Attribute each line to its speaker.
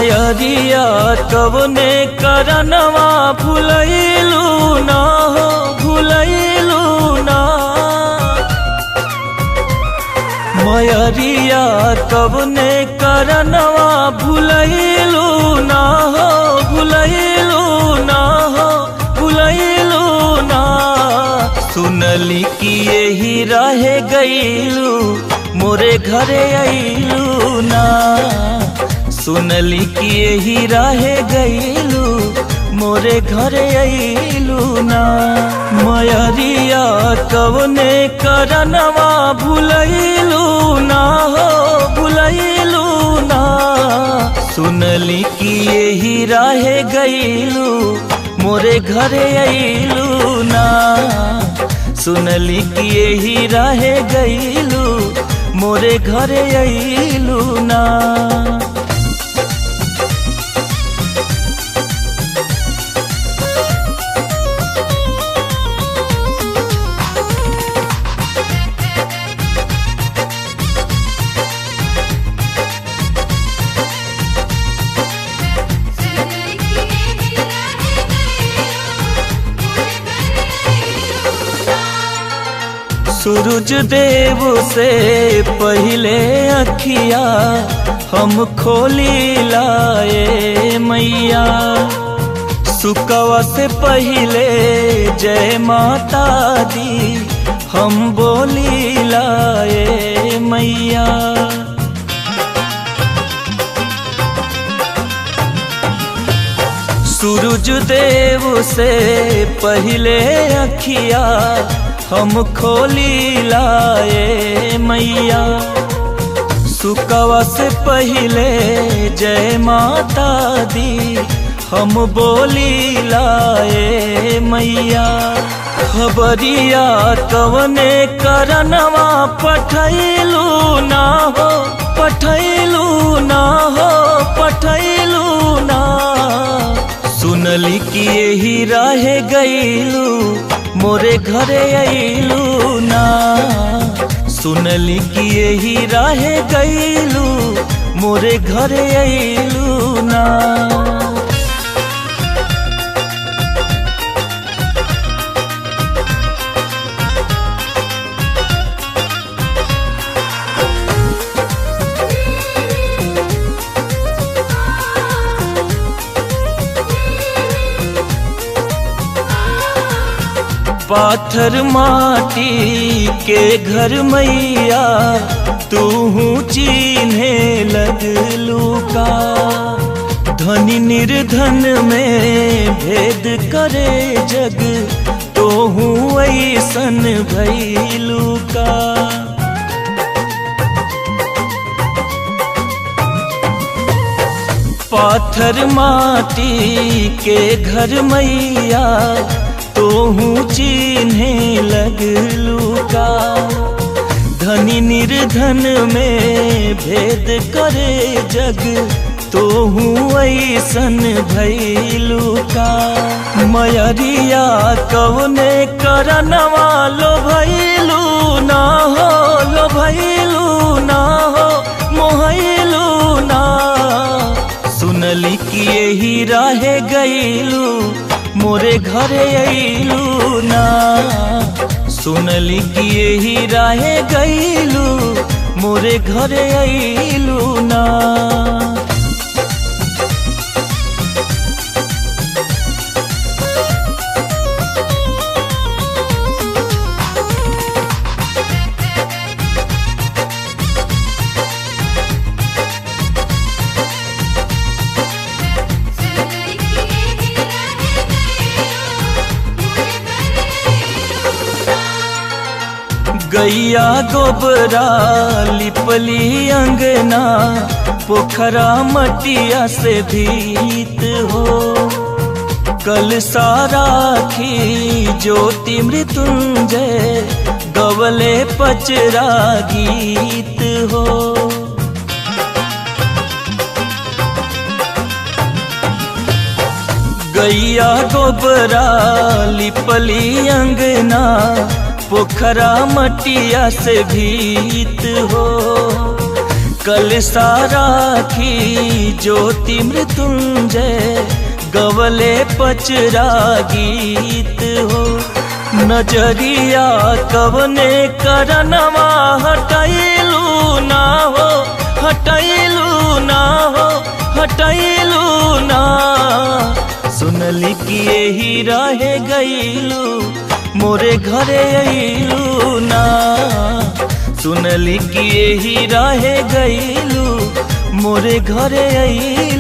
Speaker 1: मयरिया कवने करनवा भुलैलू ना हो भुलैलू ना। मयरिया कवने करनवा भुलैलू ना हो भुलैलू ना हो भुलैलू ना। सुनली कि यही रहे गईलू मोरे घरे अइलू ना। सुनली कि यही रहे गईलू मोरे घरे अइलू ना। मयरिया कवने करनवा भुलैलू ना हो भुलैलू ना। सुनली कि यही रहे गईलू मोरे घरे अइलू ना। सुनली कि यही रहे गईलू मोरे घरे अइलू ना। सूरज देव से पहले अखिया हम खोली लाए मैया। सुकवा से पहले जय माता दी हम बोली लाए मैया। सूरज देव से पहले अखिया हम खोली लाए मैया। सुकवा से पहले जय माता दी हम बोली लाए मैया। खबरिया कवने करनवा पठैलू ना हो पठैलू ना हो पठैलू ना। सुनली कि यही रहे गईलू मोरे घरे अइलू ना। सुनली कि यही रहे गईलू मोरे घरे अइलू ना। पाथर माटी के घर मैया तू चिन्हे लगलू का। धनी निर्धन में भेद करे जग तो हूँ ऐसन भैलू का। पाथर माटी के घर मैया तो हूँ चिन्हे लगलू का। धनी निर्धन में भेद करे जग तो हूँ ऐसन भैलू का। मयरिया कवने करनवा लो भैलू ना हो लो भैलू ना हो मोहैलू ना। सुनली कि यही रहे गईलू मोरे घरे अइलू ना। सुनली कि यही रहे गईलू मोरे घरे अइलू ना। गैया गोबरा लिपली अंगना पोखरा मटिया से भीत हो। कल सारा खी ज्योति मृत्युंजय गवले पचरा गीत हो। गैया गोबरा लिपली अंगना पोखरा मटिया से भीत हो। कल साराखी ज्योति मृत्युंजय गवले पचरा गीत हो। नजरिया कवने करनवा हटैलू ना हो, हटैलू ना हो, हटैलू ना। सुनली कि यही रहे गईलू मोरे घरे अइलू ना। सुनली कि यही रहे गईलू मोरे घरे अइलू